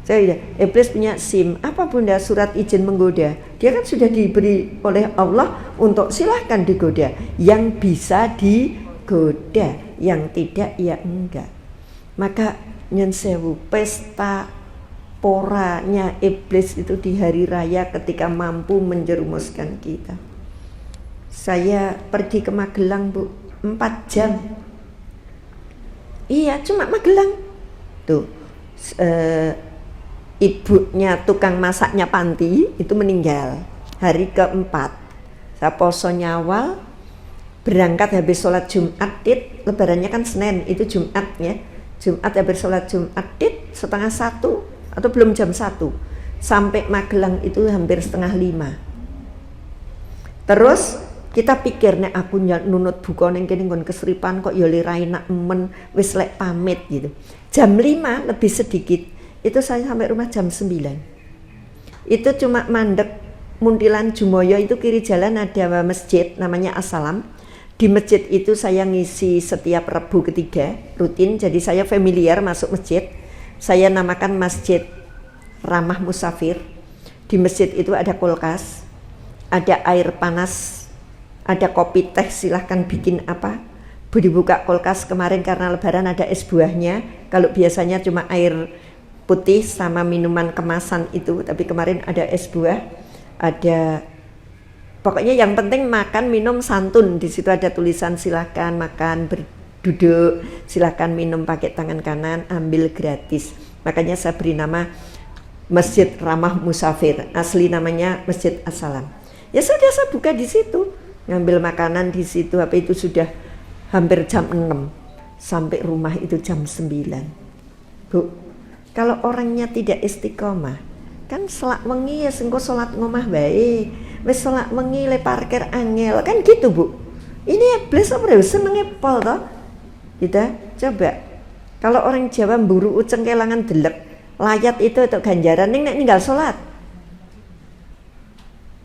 Saya iblis punya SIM, apa Bunda, surat izin menggoda. Dia kan sudah diberi oleh Allah untuk silahkan digoda. Yang bisa digoda, yang tidak ya enggak. Maka nyen sewu, pesta poranya iblis itu di hari raya ketika mampu menjerumuskan kita. Saya pergi ke Magelang, Bu, 4 jam. Iya, cuma Magelang. Tuh, ibunya tukang masaknya Panti itu meninggal hari keempat. Saya poso Nyawal, berangkat habis sholat Jumat, lebarannya kan Senin, itu Jumat ya. Jumat habis sholat Jumat, 12:30 atau belum jam 1. Sampai Magelang itu hampir 4:30. Terus kita pikir, nek aku nunut buka ning kene nggon keseripan kok ya lirai nak men, wis lek pamit gitu. Jam 5 lebih sedikit, itu saya sampai rumah jam 9. Itu cuma mandek Muntilan Jumoyo, itu kiri jalan ada masjid namanya As-Salam. Di masjid itu saya ngisi setiap Rabu ketiga rutin, jadi saya familiar masuk masjid. Saya namakan Masjid Ramah Musafir. Di masjid itu ada kulkas, ada air panas, ada kopi teh, silahkan bikin apa. Dibuka kulkas kemarin karena lebaran ada es buahnya. Kalau biasanya cuma air putih sama minuman kemasan itu, tapi kemarin ada es buah, ada, pokoknya yang penting makan minum santun. Di situ ada tulisan silahkan makan berduduk, silahkan minum pakai tangan kanan, ambil gratis. Makanya saya beri nama Masjid Ramah Musafir, asli namanya Masjid As-Salam. Ya sudah, saya buka di situ, ngambil makanan di situ. Apa itu sudah hampir jam 6. sampai rumah itu jam 9. Bu, kalau orangnya tidak istiqomah, kan selak wengi ya sengko salat ngomah bae. Wis selak wengi le parkir angel, kan gitu, Bu. Ini iblis apa senenge pol toh? Kita coba. Kalau orang Jawa mburu uceng kelangan delek, layat itu untuk ganjaran ning nek ninggal salat.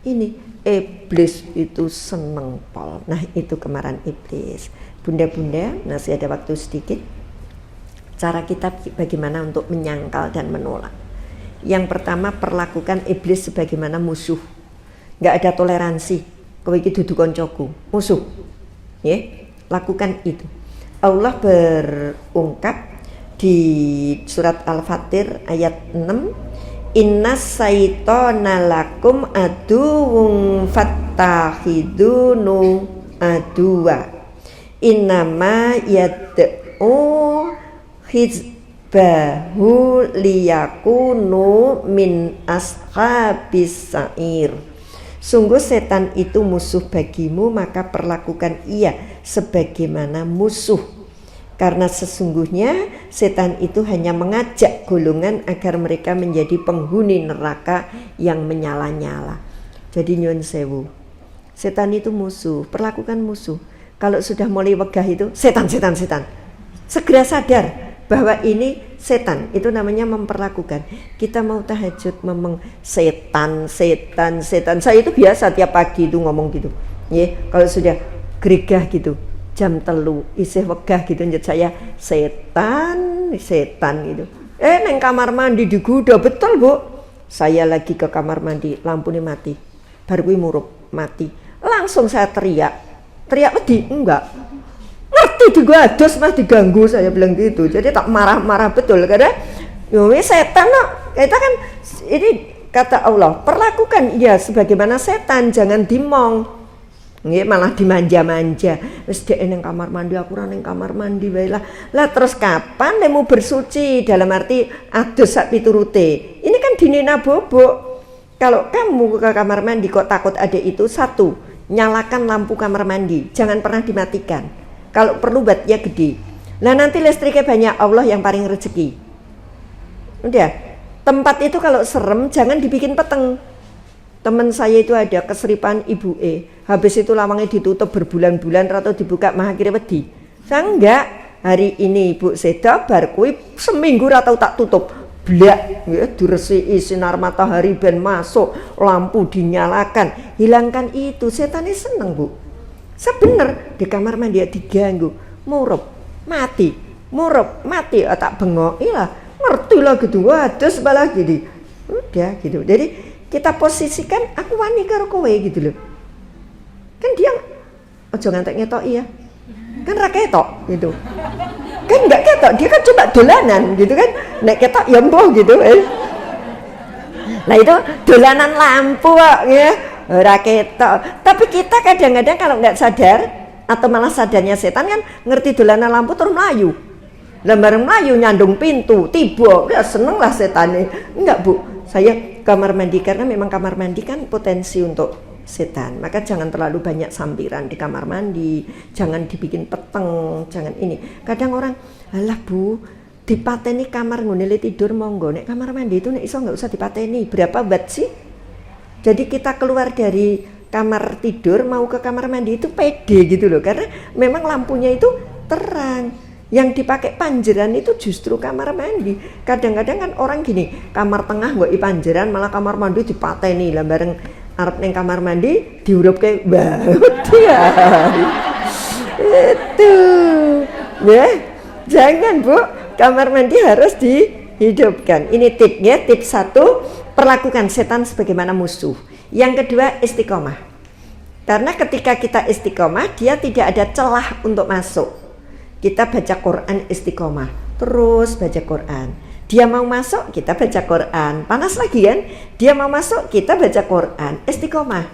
Ini iblis itu seneng pol. Nah, itu kemarahan iblis. Bunda-bunda, masih ada waktu sedikit. Cara kita bagaimana untuk menyangkal dan menolak. Yang pertama, perlakukan iblis sebagaimana musuh. Nggak ada toleransi. Kowe iki dudu koncoku, musuh. Ya, lakukan itu. Allah berungkap di surat Al-Fatir ayat 6, innas syaitana lakum aduwwun fattakhidunu aduwa innama yad'u hizbahu liyakunu min ashabis sa'ir. Sungguh setan itu musuh bagimu, maka perlakukan ia sebagaimana musuh. Karena sesungguhnya setan itu hanya mengajak golongan agar mereka menjadi penghuni neraka yang menyala-nyala. Jadi nyuwun sewu, setan itu musuh, perlakukan musuh. Kalau sudah mulai wegah itu setan, segera sadar bahwa ini setan, itu namanya memperlakukan. Kita mau tahajud ngomong setan. Saya itu biasa tiap pagi itu ngomong gitu. Ya, kalau sudah gerigah gitu, jam 3 isih wegah gitu njut saya setan gitu. Neng kamar mandi digoda, betul Bu. Saya lagi ke kamar mandi, lampunya mati. Baru kuwi murup mati. Langsung saya teriak wedi enggak. Ngerti digados mah diganggu, saya bilang gitu. Jadi tak marah-marah betul karena yo setan no. Kita kan ini kata Allah, perlakukan ia sebagaimana setan, jangan dimong. Nggih, malah dimanja-manja. Wis dhek ning kamar mandi, aku ora ning kamar mandi wae lah. Lah terus kapan lemu bersuci? Dalam arti adus sak piturute. Ini kan dinena bobok. Kalau kamu ke kamar mandi kok takut ada itu, satu, nyalakan lampu kamar mandi, jangan pernah dimatikan. Kalau perlu batnya gede. Lah nanti listriknya banyak, Allah yang paling rezeki. Udah, tempat itu kalau serem jangan dibikin peteng. Teman saya itu ada keseripan ibu habis itu lawangnya ditutup berbulan-bulan atau dibuka mah akhirnya wedi. Saya enggak, hari ini ibu seda bar kuwi seminggu atau tak tutup. Blak, ya, diresiki sinar matahari ben masuk, lampu dinyalakan, hilangkan itu. Setan ini seneng Bu. Sebener di kamar mandi diganggu, murup mati, tak bengoki lah, ngerti lah gitu, waduh malah gini, udah gitu. Jadi kita posisikan aku wani karo kowe gitu loh. Kan dia ojo ngantek ngetok iya. Kan ra ketok gitu. Kan enggak ketok, dia kan cuma dolanan gitu kan. Nek ketok ya mbuh gitu. Nah itu dolanan lampu kok ya. Ora ketok. Tapi kita kadang-kadang kalau enggak sadar atau malah sadarnya setan kan ngerti dolanan lampu terus melayu. Lah bareng melayu nyandung pintu, tiba. Ya seneng lah setane. Enggak Bu, saya kamar mandi karena memang kamar mandi kan potensi untuk setan, maka jangan terlalu banyak sampiran di kamar mandi, jangan dibikin peteng, jangan ini. Kadang orang, alah Bu, dipateni kamar ngene tidur monggo, nek kamar mandi itu nek iso nggak usah dipateni, berapa watt sih? Jadi kita keluar dari kamar tidur mau ke kamar mandi itu pede gitu loh, karena memang lampunya itu terang. Yang dipakai panjeran itu justru kamar mandi. Kadang-kadang kan orang gini, kamar tengah nggak panjeran, malah kamar mandi dipateni lah bareng. Arep neng kamar mandi diurup kayak dia itu ya, jangan Bu, kamar mandi harus dihidupkan. Ini tipsnya. Tips 1, perlakukan setan sebagaimana musuh. Yang kedua, istiqomah, karena ketika kita istiqomah dia tidak ada celah untuk masuk. Kita baca Quran istiqomah, terus baca Quran. Dia mau masuk, kita baca Quran. Panas lagi kan? Dia mau masuk, kita baca Quran. Istiqomah.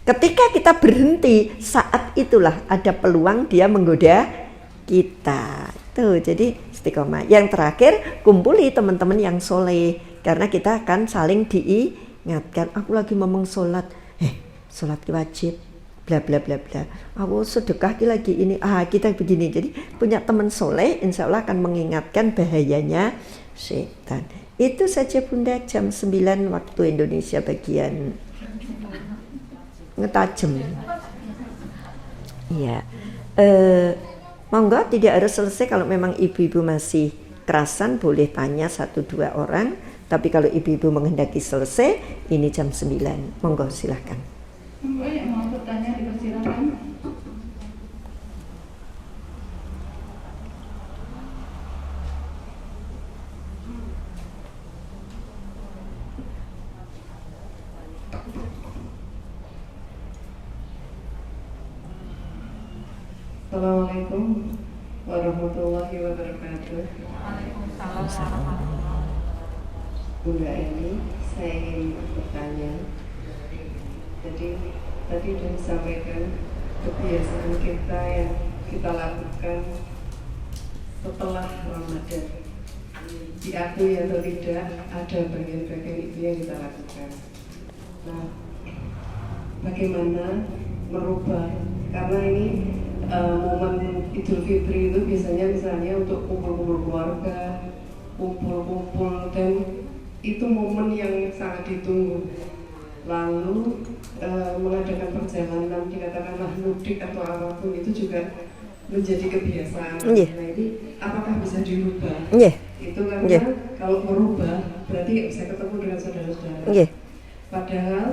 Ketika kita berhenti, saat itulah ada peluang dia menggoda kita. Tuh, jadi istiqomah. Yang terakhir, kumpuli teman-teman yang soleh. Karena kita akan saling diingatkan. Aku lagi ngomong sholat. Sholat wajib. bla bla bla bla. Sedekah lagi ini, kita begini. Jadi punya teman soleh, insya Allah akan mengingatkan bahayanya setan. Itu saja Bunda, jam 9 waktu Indonesia bagian ngetajem. Iya. Monggo tidak harus selesai. Kalau memang ibu-ibu masih kerasan boleh tanya 1-2 orang. Tapi kalau ibu-ibu menghendaki selesai, ini jam 9. Monggo silahkan. Monggo yang mau bertanya dipersilakan. Assalamualaikum warahmatullahi wabarakatuh. Waalaikumsalam. Bunda Eni, saya ingin bertanya. Jadi tadi sudah disampaikan kebiasaan kita yang kita lakukan setelah Ramadan. Diakui atau tidak, ada bagian-bagian itu yang kita lakukan. Nah, bagaimana merubah? Karena ini momen Idul Fitri itu biasanya misalnya untuk kumpul-kumpul keluarga, kumpul-kumpul, dan itu momen yang sangat ditunggu. Lalu mengadakan perjalanan, dikatakanlah mudik atau apapun, itu juga menjadi kebiasaan. Nah ini apakah bisa dirubah? Itu karena kalau merubah berarti nggak bisa ketemu dengan saudara-saudara. Padahal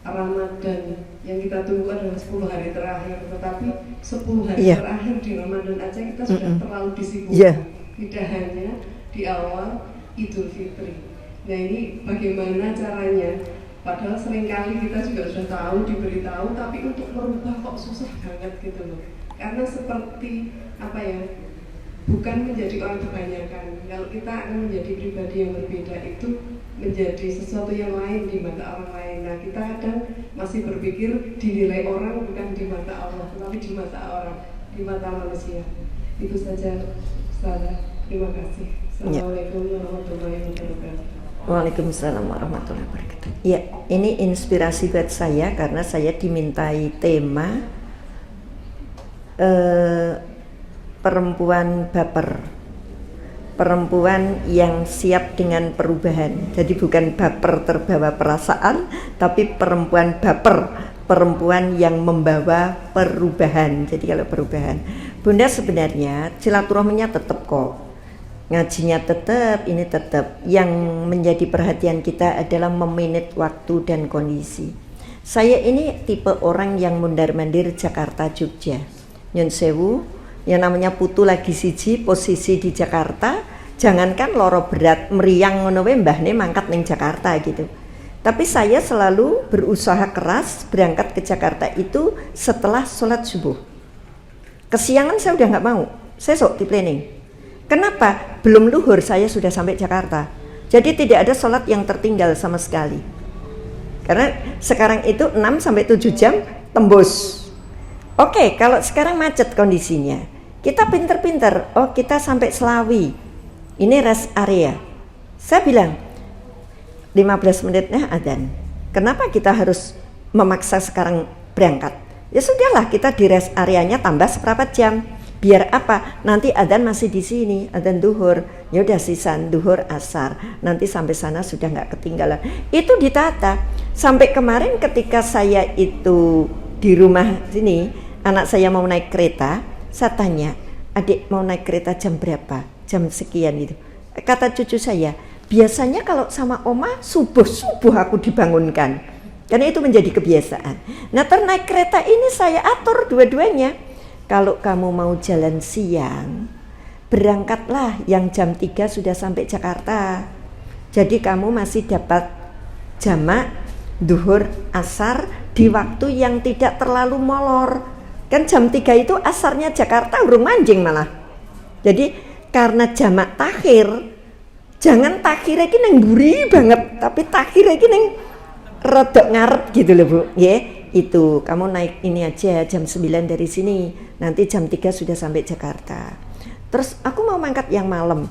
Ramadan yang kita tunggu adalah 10 hari terakhir, tetapi 10 hari terakhir di Ramadan aja kita sudah terlalu disibukkan. Tidak hanya di awal Idul Fitri. Nah ini bagaimana caranya? Padahal seringkali kita juga sudah tahu, diberitahu, tapi untuk merubah kok susah banget gitu loh. Karena seperti apa ya? Bukan menjadi orang kebanyakan. Kalau kita akan menjadi pribadi yang berbeda, itu menjadi sesuatu yang lain di mata orang lain. Nah kita kadang masih berpikir dinilai orang bukan di mata Allah, tetapi di mata orang, di mata manusia. Itu saja, Ustazah. Terima kasih. Assalamualaikum warahmatullahi wabarakatuh. Waalaikumsalam warahmatullahi wabarakatuh. Ya, ini inspirasi buat saya karena saya dimintai tema perempuan baper, perempuan yang siap dengan perubahan. Jadi bukan baper terbawa perasaan, tapi perempuan baper, perempuan yang membawa perubahan. Jadi kalau perubahan, Bunda sebenarnya silaturahminya tetap kok, ngajinya tetap, ini tetap. Yang menjadi perhatian kita adalah memanage waktu dan kondisi. Saya ini tipe orang yang mundar-mandir Jakarta Jogja. Nyun sewu, yang namanya putu lagi siji posisi di Jakarta, jangankan loro berat meriang ngono wae mbahne mangkat ning Jakarta gitu. Tapi saya selalu berusaha keras berangkat ke Jakarta itu setelah sholat subuh. Kesiangan saya udah nggak mau, saya sok di planning. Kenapa? Belum luhur saya sudah sampai Jakarta. Jadi tidak ada sholat yang tertinggal sama sekali. Karena sekarang itu 6-7 jam tembus. Oke, kalau sekarang macet kondisinya, kita pinter-pinter, kita sampai Selawi, ini rest area. Saya bilang 15 menitnya adzan. Kenapa kita harus memaksa sekarang berangkat? Ya sudahlah, kita di rest areanya tambah seperempat jam. Biar apa? Nanti adzan masih di sini, adzan duhur. Ya udah sisan duhur asar. Nanti sampai sana sudah nggak ketinggalan. Itu ditata. Sampai kemarin ketika saya itu di rumah sini, anak saya mau naik kereta, saya tanya, adik mau naik kereta jam berapa? Jam sekian gitu. Kata cucu saya, biasanya kalau sama oma subuh-subuh aku dibangunkan. Karena itu menjadi kebiasaan. Nah naik kereta ini saya atur dua-duanya. Kalau kamu mau jalan siang, berangkatlah yang jam 3 sudah sampai Jakarta. Jadi kamu masih dapat jamak duhur asar di waktu yang tidak terlalu molor. Kan jam 3 itu asarnya Jakarta urung manjing malah. Jadi karena jamak takhir, jangan takhir iki neng buri banget, tapi takhir iki neng rodok ngarep gitu loh Bu. Itu kamu naik ini aja jam 9 dari sini, nanti jam 3 sudah sampai Jakarta. Terus aku mau mangkat yang malam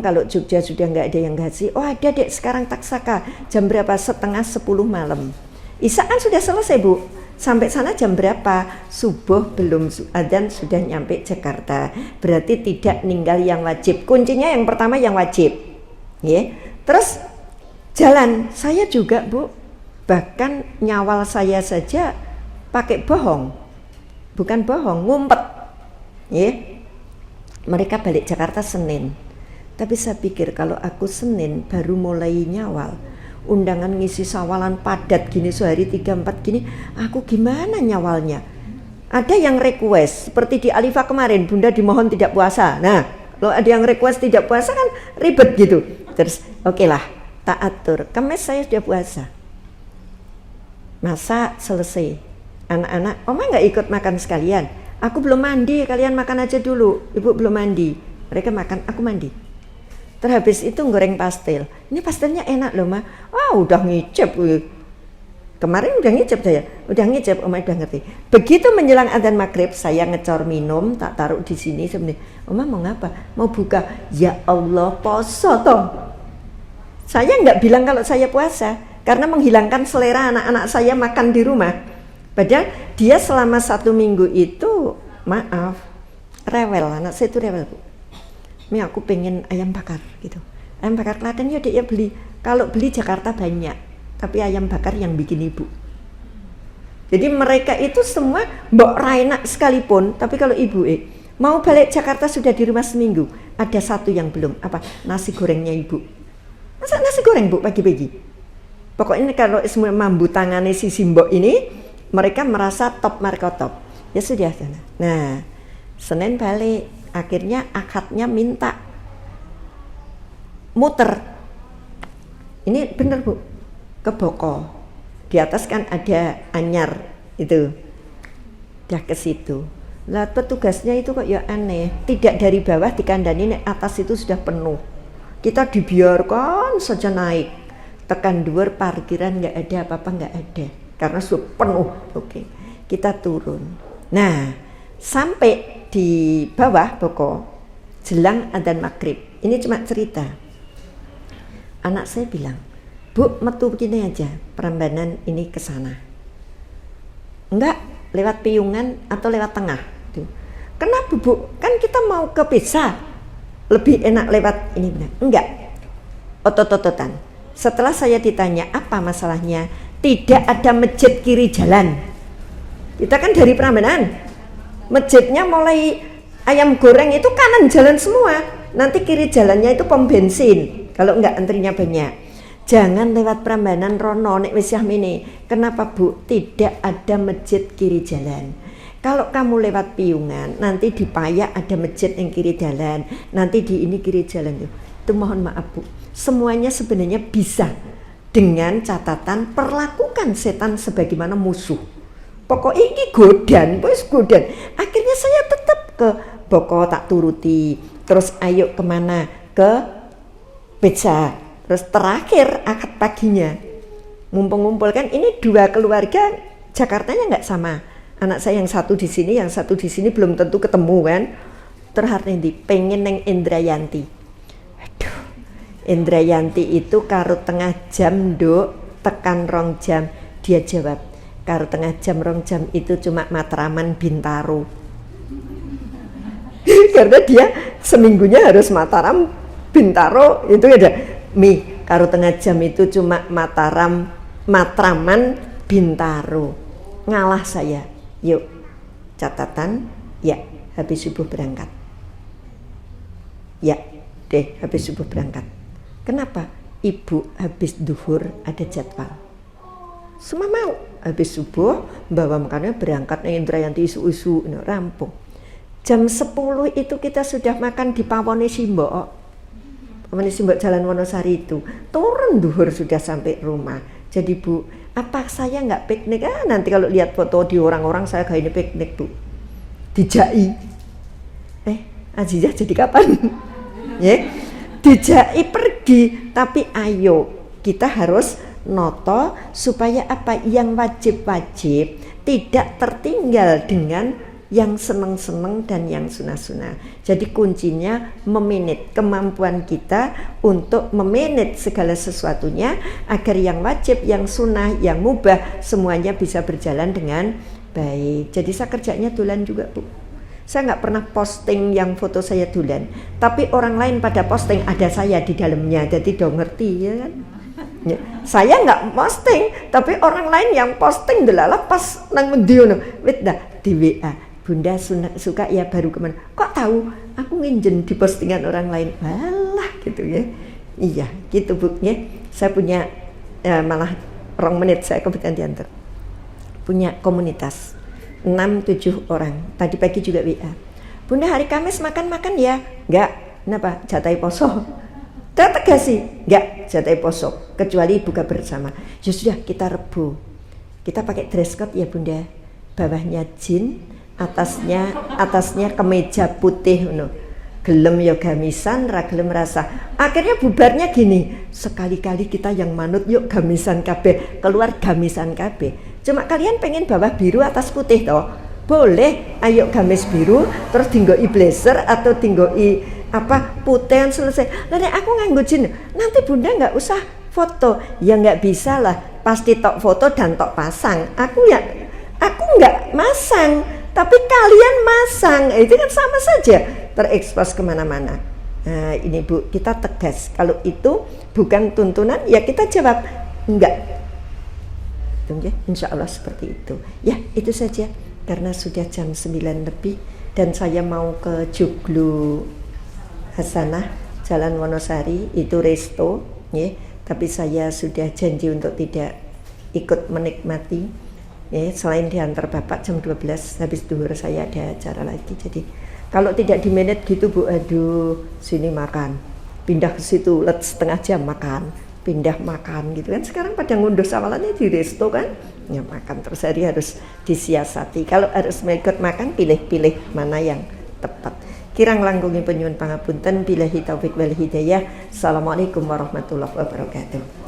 kalau Jogja sudah nggak ada yang gaji, ada dek sekarang taksaka, jam berapa? 9:30 malam. Isya kan sudah selesai Bu, Sampai sana jam berapa? Subuh belum adzan sudah nyampe Jakarta. Berarti tidak ninggal yang wajib. Kuncinya yang pertama yang wajib. Ya. Terus jalan. Saya juga, Bu. Bahkan nyawal saya saja pakai bohong. Bukan bohong, ngumpet. Ya. Mereka balik Jakarta Senin. Tapi saya pikir kalau aku Senin baru mulai nyawal, undangan ngisi sawalan padat gini sehari 3-4 gini, aku gimana nyawalnya? Ada yang request seperti di Alifa kemarin, Bunda dimohon tidak puasa. Nah, kalau ada yang request tidak puasa kan ribet gitu. Terus oke lah, tak atur. Kamis saya sudah puasa. Masa selesai. Anak-anak, Oma nggak ikut makan sekalian. Aku belum mandi, kalian makan aja dulu. Ibu belum mandi. Mereka makan, aku mandi. Terhabis itu goreng pastel. Ini pastelnya enak loh, Ma. Udah ngicip. Kemarin udah ngicip saya. Udah ngicip, Oma udah ngerti. Begitu menjelang adzan maghrib, saya ngecor minum, tak taruh di sini sebenarnya. Oma mau ngapa? Mau buka. Ya Allah, poso toh. Saya nggak bilang kalau saya puasa, karena menghilangkan selera anak-anak saya makan di rumah. Padahal dia selama 1 minggu itu, maaf, rewel. Anak saya itu rewel, Bu. Ini aku pengen ayam bakar gitu. Ayam bakar Klaten ya dia beli. Kalau beli Jakarta banyak, tapi ayam bakar yang bikin ibu. Jadi mereka itu semua Mbok Raina sekalipun, tapi kalau ibu mau balik Jakarta sudah di rumah seminggu, ada satu yang belum, apa? Nasi gorengnya ibu. Masa nasi goreng, Bu, pagi-pagi? Pokoknya kalau semua mambu tangannya si Simbok ini, mereka merasa top markotop. Ya sudah sana. Nah, Senin balik. Akhirnya akadnya minta muter. Ini bener, Bu, ke Boko. Di atas kan ada anyar itu. Dah ke situ. Lah petugasnya itu kok ya aneh. Tidak dari bawah dikandani, atas itu sudah penuh. Kita dibiarkan saja naik. Tekan dhuwur parkiran nggak ada apa-apa, nggak ada. Karena sudah penuh. Oke. Kita turun. Nah, sampai di bawah Boko jelang adzan maghrib. Ini cuma cerita. Anak saya bilang, Bu, metu begini aja, Prambanan ini ke sana. Enggak, lewat Piungan atau lewat tengah. Kenapa, Bu? Kan kita mau ke Pesa. Lebih enak lewat ini. Benar. Enggak. Otot-ototan. Setelah saya ditanya apa masalahnya, tidak ada masjid kiri jalan. Kita kan dari Prambanan. Masjidnya mulai ayam goreng itu kanan jalan semua. Nanti kiri jalannya itu pom bensin. Kalau enggak antrinya banyak. Jangan lewat Prambanan rono nek wis yahmene. Kenapa, Bu? Tidak ada masjid kiri jalan. Kalau kamu lewat Piungan, nanti di Payak ada masjid yang kiri jalan. Nanti di ini kiri jalan tuh. Itu mohon maaf, Bu. Semuanya sebenarnya bisa dengan catatan perlakukan setan sebagaimana musuh. Pokoknya ini godan. Akhirnya saya tetap ke Boko tak turuti. Terus ayo kemana? Ke Beca. Terus terakhir akad paginya. Ngumpul-ngumpul kan ini 2 keluarga Jakartanya nggak sama. Anak saya yang satu di sini, yang satu di sini belum tentu ketemu kan. Terus nanti pengen neng Indrayanti. Aduh, Indrayanti itu karo tengah jam tekan 2 jam. Dia jawab, karo tengah jam 2 jam itu cuma Matraman Bintaro. Karena dia seminggunya harus Mataram Bintaro itu ada karo tengah jam itu cuma Matraman Bintaro. Ngalah saya. Yuk catatan, ya habis subuh berangkat. Ya deh habis subuh berangkat. Kenapa? Ibu habis duhur ada jadwal. Semua mau habis subuh bawa makannya berangkat nih Indrayanti isu-isu rampung. Jam 10 itu kita sudah makan di Pawone Simbok. Pawone Simbok Jalan Wonosari itu. Turun duhur sudah sampai rumah. Jadi, Bu, apa saya nggak piknik? Nanti kalau lihat foto di orang-orang saya kayak ini piknik, Bu. Dijai. Azizah jadi kapan? Ya. Dijai pergi, tapi ayo kita harus noto supaya apa yang wajib-wajib tidak tertinggal dengan yang seneng-seneng dan yang sunah-sunah. Jadi kuncinya memanage kemampuan kita untuk memanage segala sesuatunya agar yang wajib, yang sunnah, yang mubah semuanya bisa berjalan dengan baik. Jadi saya kerjanya dolan juga, Bu. Saya nggak pernah posting yang foto saya dolan, tapi orang lain pada posting ada saya di dalamnya, jadi dong ngerti ya kan. Ya, saya nggak posting, tapi orang lain yang posting delala pas nang mediono, wit dah di WA. Bunda suka ya baru kemana? Kok tahu? Aku nginjen di postingan orang lain. Alah gitu ya. Iya gitu Bu ya. Saya punya malah 2 menit saya kebetulan diantar. Punya komunitas 6-7 orang. Tadi pagi juga WA. Bunda hari Kamis makan ya? Enggak. Kenapa? Jatai poso. Saya tegas sih. Enggak jatai poso. Kecuali buka bersama. Ya sudah kita Rebo. Kita pakai dress code ya Bunda. Bawahnya jin, atasnya kemeja putih no. Gelem ya gamisan, ra gelem rasa. Akhirnya bubarnya gini, sekali-kali kita yang manut yuk gamisan kabeh, keluar gamisan kabeh. Cuma kalian pengen bawah biru atas putih toh? Boleh, ayo gamis biru terus dinggoi blazer atau dinggoi putih selesai. Lah nek aku nganggo jin, nanti Bunda enggak usah foto. Ya enggak bisa lah, pasti tok foto dan tok pasang. Aku enggak masang. Tapi kalian masang, itu kan sama saja terekspos kemana-mana. Nah ini Bu, kita tegas. Kalau itu bukan tuntunan, ya kita jawab enggak. Insya Allah seperti itu. Ya itu saja, karena sudah jam 9 lebih dan saya mau ke Joglo Hasanah, Jalan Wonosari, itu resto. Ya. Tapi saya sudah janji untuk tidak ikut menikmati. Ya, selain diantar Bapak jam 12 habis duhur saya ada acara lagi. Jadi kalau tidak di manage gitu Bu, aduh sini makan, pindah ke situ setengah jam makan, pindah makan gitu kan. Sekarang pada ngunduh sawalannya di resto kan, ya makan terus. Hari harus disiasati. Kalau harus ikut makan, pilih-pilih mana yang tepat. Kirang langkungi penyuwun pangapunten, billahi taufik wal hidayah. Assalamualaikum warahmatullahi wabarakatuh.